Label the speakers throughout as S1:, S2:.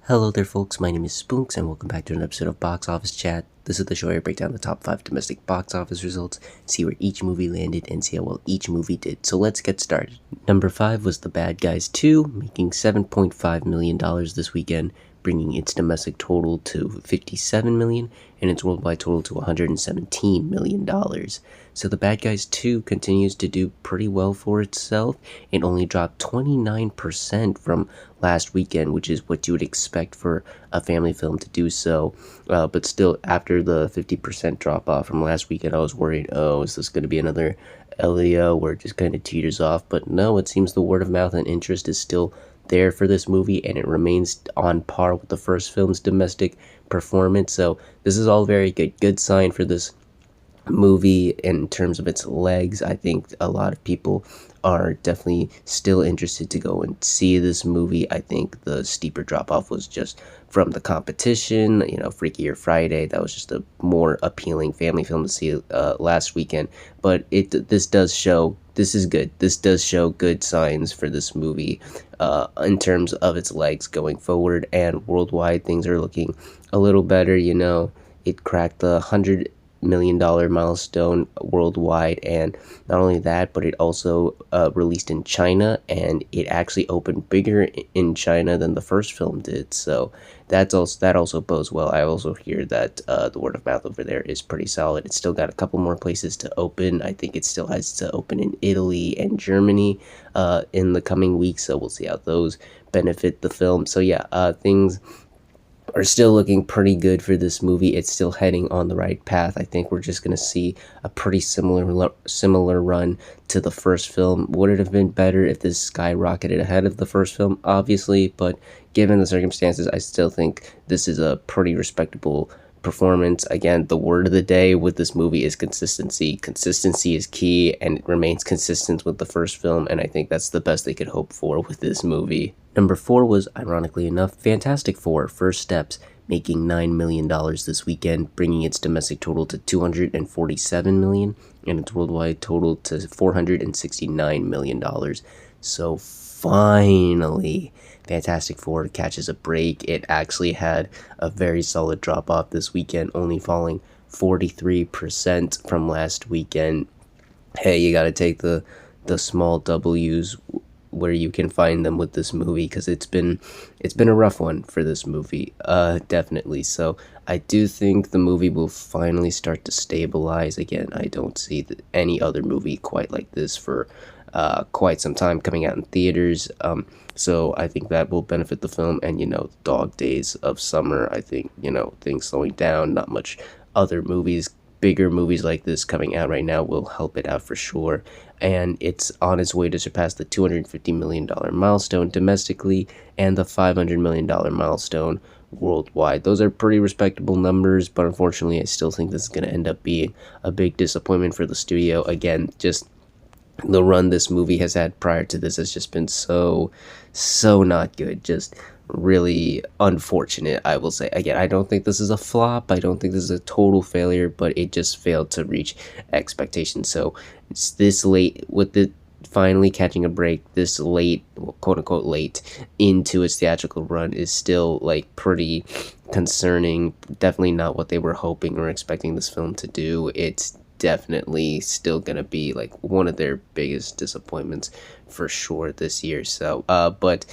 S1: Hello there folks, my name is Spoonks and welcome back to an episode of Box Office Chat. This is the show where I break down the top 5 domestic box office results, see where each movie landed, and see how well each movie did. So let's get started. Number 5 was The Bad Guys 2, making $7.5 million this weekend, bringing its domestic total to $57 million and its worldwide total to $117 million. So The Bad Guys 2 continues to do pretty well for itself. It only dropped 29% from last weekend, which is what you would expect for a family film to do so. But still, after the 50% drop off from last weekend, I was worried, is this going to be another Leo where it just kind of teeters off? But no, it seems the word of mouth and interest is still there for this movie, and it remains on par with the first film's domestic performance. So this is all very good sign for this movie in terms of its legs. I think a lot of people are definitely still interested to go and see this movie. I think the steeper drop off was just from the competition. Freakier Friday, that was just a more appealing family film to see last weekend. But this is good. This does show good signs for this movie in terms of its legs going forward, and worldwide things are looking a little better. It cracked the $100 million milestone worldwide, and not only that, but it also released in China, and it actually opened bigger in China than the first film did. So that also bodes well. I also hear that the word of mouth over there is pretty solid. It's still got a couple more places to open. I think it still has to open in Italy and Germany in the coming weeks, so we'll see how those benefit the film. So yeah, things are still looking pretty good for this movie. It's still heading on the right path. I think we're just going to see a pretty similar run to the first film. Would it have been better if this skyrocketed ahead of the first film? Obviously, but given the circumstances, I still think this is a pretty respectable performance. Again, the word of the day with this movie is consistency. Consistency is key, and it remains consistent with the first film, and I think that's the best they could hope for with this movie. Number 4 was, ironically enough, Fantastic Four: First Steps, making $9 million this weekend, bringing its domestic total to $247 million and its worldwide total to $469 million. So finally, Fantastic Four catches a break. It actually had a very solid drop off this weekend, only falling 43% from last weekend. Hey, you gotta take the small W's where you can find them with this movie, because it's been a rough one for this movie, definitely. So I do think the movie will finally start to stabilize again. I don't see any other movie quite like this for quite some time coming out in theaters. So I think that will benefit the film, and dog days of summer, I think things slowing down, not much other movies, bigger movies like this coming out right now will help it out for sure. And it's on its way to surpass the $250 million milestone domestically and the $500 million milestone worldwide. Those are pretty respectable numbers, but unfortunately I still think this is going to end up being a big disappointment for the studio. Again, just the run this movie has had prior to this has just been so not good. Just really unfortunate, I will say. Again, I don't think this is a flop. I don't think this is a total failure, but it just failed to reach expectations. So it's this late, with it finally catching a break this late, well, quote unquote late, into its theatrical run is still pretty concerning. Definitely not what they were hoping or expecting this film to do. It's definitely still gonna be one of their biggest disappointments for sure this year. So but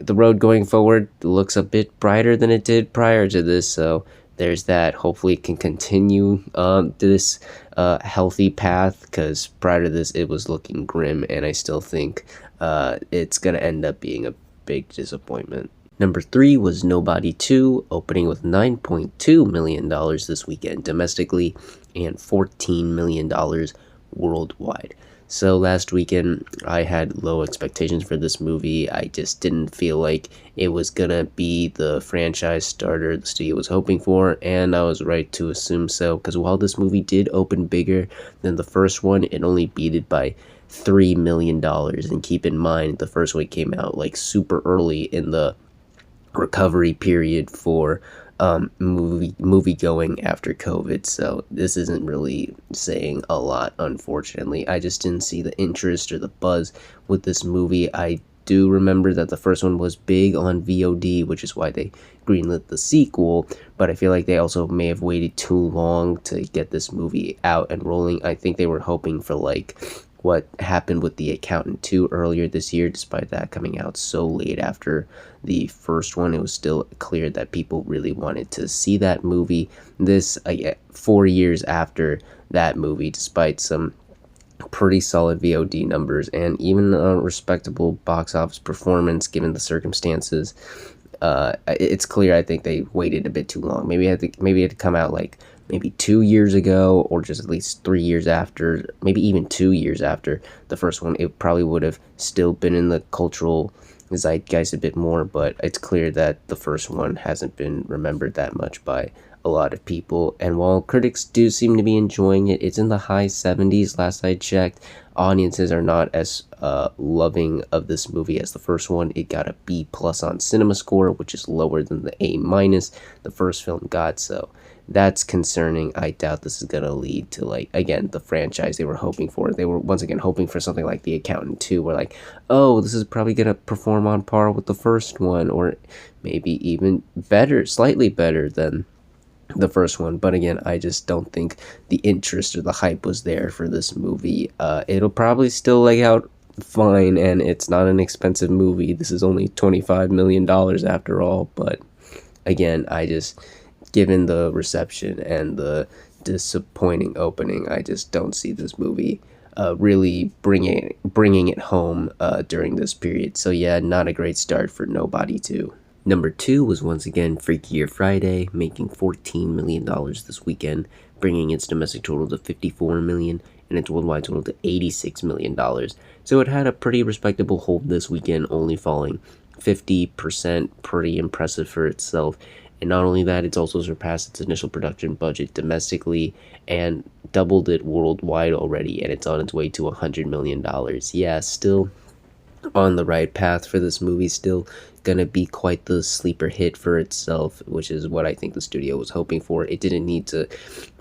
S1: the road going forward looks a bit brighter than it did prior to this, so there's that. Hopefully it can continue this healthy path, because prior to this it was looking grim, and I still think it's gonna end up being a big disappointment. Number 3 was Nobody 2, opening with $9.2 million this weekend domestically and $14 million worldwide. So last weekend, I had low expectations for this movie. I just didn't feel like it was gonna be the franchise starter the studio was hoping for, and I was right to assume so, because while this movie did open bigger than the first one, it only beat it by $3 million. And keep in mind, the first one came out super early in the recovery period for movie going after COVID, so this isn't really saying a lot, unfortunately. I just didn't see the interest or the buzz with this movie. I do remember that the first one was big on VOD, which is why they greenlit the sequel, but I feel like they also may have waited too long to get this movie out and rolling. I think they were hoping for like what happened with The Accountant 2 earlier this year, despite that coming out so late after the first one. It was still clear that people really wanted to see that movie. This 4 years after that movie, despite some pretty solid VOD numbers and even a respectable box office performance given the circumstances, it's clear I think they waited a bit too long. Maybe it had to come out like maybe 2 years ago, or just at least 3 years after, maybe even 2 years after the first one. It probably would have still been in the cultural zeitgeist a bit more, but it's clear that the first one hasn't been remembered that much by a lot of people. And while critics do seem to be enjoying it, it's in the high 70s last I checked. Audiences are not as loving of this movie as the first one. It got a B+ on Cinema Score, which is lower than the A- the first film got, so that's concerning. I doubt this is going to lead to, like, again, the franchise they were hoping for. They were once again hoping for something like The Accountant 2, where like, oh, this is probably going to perform on par with the first one, or maybe even better, slightly better than the first one. But again, I just don't think the interest or the hype was there for this movie. It'll probably still lay out fine, and it's not an expensive movie. This is only $25 million after all. But again, I just, given the reception and the disappointing opening, I just don't see this movie really bringing it home during this period. So yeah, not a great start for Nobody 2. Number 2 was once again Freakier Friday, making $14 million this weekend, bringing its domestic total to $54 million and its worldwide total to $86 million. So it had a pretty respectable hold this weekend, only falling 50%, pretty impressive for itself. And not only that, it's also surpassed its initial production budget domestically and doubled it worldwide already, and it's on its way to $100 million. Yeah, still on the right path for this movie, still gonna be quite the sleeper hit for itself, which is what I think the studio was hoping for. It didn't need to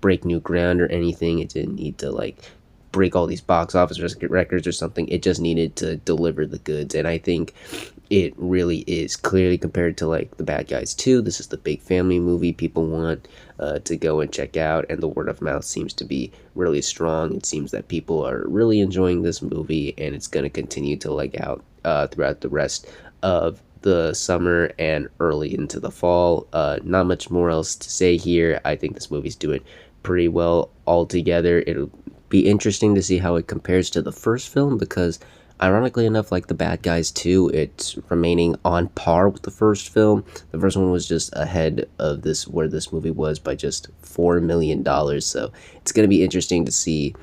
S1: break new ground or anything. It didn't need to like break all these box office records or something. It just needed to deliver the goods, and I think it really is. Clearly, compared to like The Bad Guys 2, this is the big family movie people want to go and check out, and the word of mouth seems to be really strong. It seems that people are really enjoying this movie, and it's going to continue to leg out throughout the rest of the summer and early into the fall. Not much more else to say here. I think this movie's doing pretty well altogether. It'll be interesting to see how it compares to the first film, because ironically enough, like The Bad Guys 2, it's remaining on par with the first film. The first one was just ahead of this, where this movie was, by just $4 million. So it's going to be interesting to see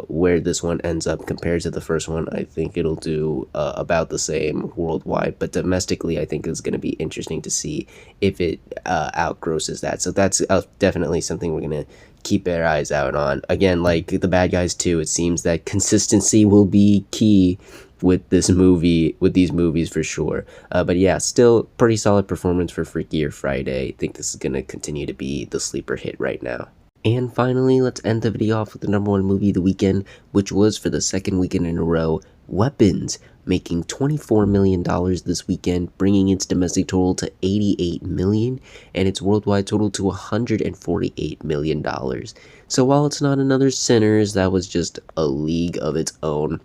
S1: where this one ends up compared to the first one. I think it'll do about the same worldwide, but domestically I think it's going to be interesting to see if it outgrosses that. So that's definitely something we're going to keep our eyes out on. Again, like The Bad Guys 2, it seems that consistency will be key with this movie, with these movies for sure. But yeah, still pretty solid performance for Freakier Friday. I think this is going to continue to be the sleeper hit right now. And finally, let's end the video off with the number 1 movie of the weekend, which was, for the second weekend in a row, Weapons, making $24 million this weekend, bringing its domestic total to $88 million and its worldwide total to $148 million. So while it's not another Sinners, that was just a league of its own,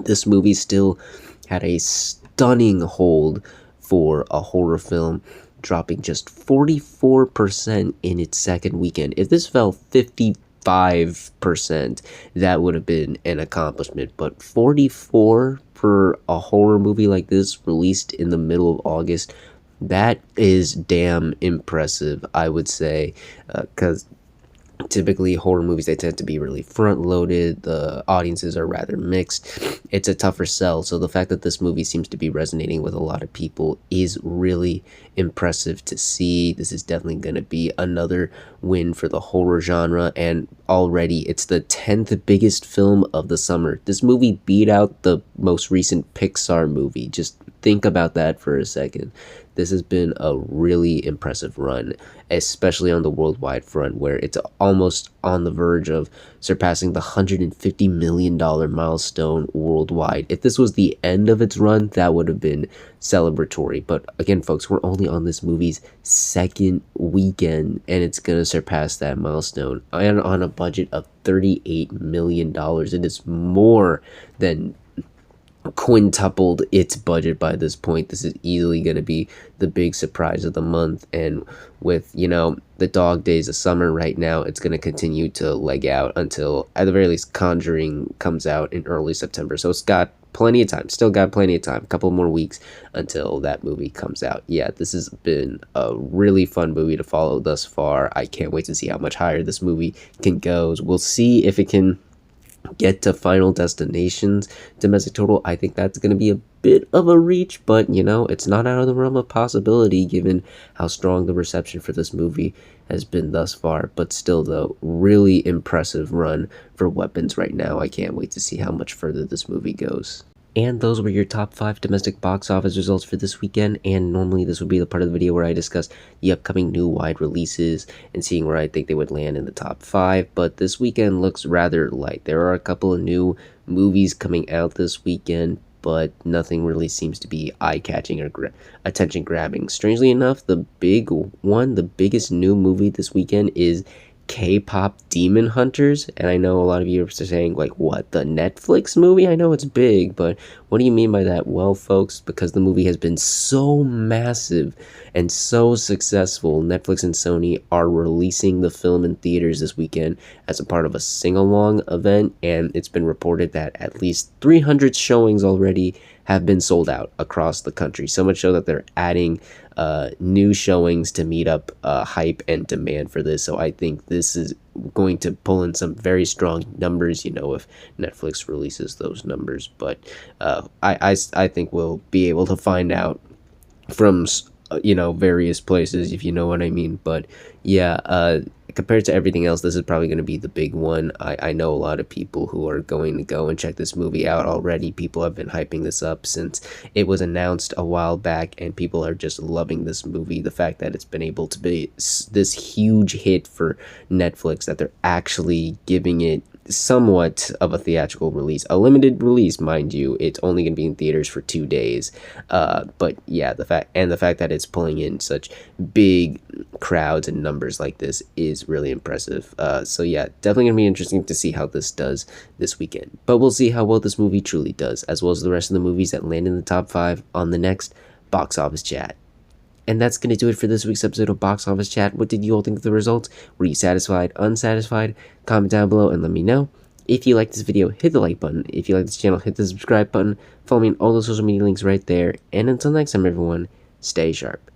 S1: this movie still had a stunning hold for a horror film, dropping just 44% in its second weekend. If this fell 55%, that would have been an accomplishment, but 44 for a horror movie like this, released in the middle of August, that is damn impressive, I would say, because typically horror movies, they tend to be really front loaded, the audiences are rather mixed, it's a tougher sell. So the fact that this movie seems to be resonating with a lot of people is really impressive to see. This is definitely going to be another win for the horror genre, and already it's the 10th biggest film of the summer. This movie beat out the most recent Pixar movie. Just think about that for a second. this has been a really impressive run, especially on the worldwide front, where it's almost on the verge of surpassing the $150 million milestone worldwide. If this was the end of its run, that would have been celebratory. But again, folks, we're only on this movie's second weekend, and it's going to surpass that milestone. And on a budget of $38 million. It is more than quintupled its budget by this point. This is easily going to be the big surprise of the month, and with the dog days of summer right now, it's going to continue to leg out until at the very least Conjuring comes out in early September. So it's got plenty of time, a couple more weeks until that movie comes out. Yeah, this has been a really fun movie to follow thus far. I can't wait to see how much higher this movie can go. We'll see if it can get to Final Destination's domestic total. I think that's going to be a bit of a reach, but it's not out of the realm of possibility given how strong the reception for this movie has been thus far. But still, though, really impressive run for Weapons right now. I can't wait to see how much further this movie goes. And those were your top 5 domestic box office results for this weekend. And normally this would be the part of the video where I discuss the upcoming new wide releases and seeing where I think they would land in the top 5. But this weekend looks rather light. There are a couple of new movies coming out this weekend, but nothing really seems to be eye-catching or attention-grabbing. Strangely enough, the biggest new movie this weekend is K-pop Demon Hunters, and I know a lot of you are saying, like, what, the Netflix movie? I know it's big, but what do you mean by that? Well, folks, because the movie has been so massive and so successful, Netflix and Sony are releasing the film in theaters this weekend as a part of a sing-along event, and it's been reported that at least 300 showings already have been sold out across the country, so much so that they're adding new showings to meet up hype and demand for this. So I think this is going to pull in some very strong numbers, if Netflix releases those numbers. But I think we'll be able to find out from various places, if you know what I mean. But yeah, compared to everything else, this is probably going to be the big one. I know a lot of people who are going to go and check this movie out already. People have been hyping this up since it was announced a while back, and people are just loving this movie. The fact that it's been able to be this huge hit for Netflix, that they're actually giving it somewhat of a theatrical release, a limited release, mind you. It's only going to be in theaters for 2 days, but yeah, the fact that it's pulling in such big crowds and numbers like this is really impressive. So yeah, definitely gonna be interesting to see how this does this weekend, but we'll see how well this movie truly does, as well as the rest of the movies that land in the top 5 on the next Box Office Chat. And that's going to do it for this week's episode of Box Office Chat. What did you all think of the results? Were you satisfied, unsatisfied? Comment down below and let me know. If you like this video, hit the like button. If you like this channel, hit the subscribe button. Follow me on all the social media links right there. And until next time, everyone, stay sharp.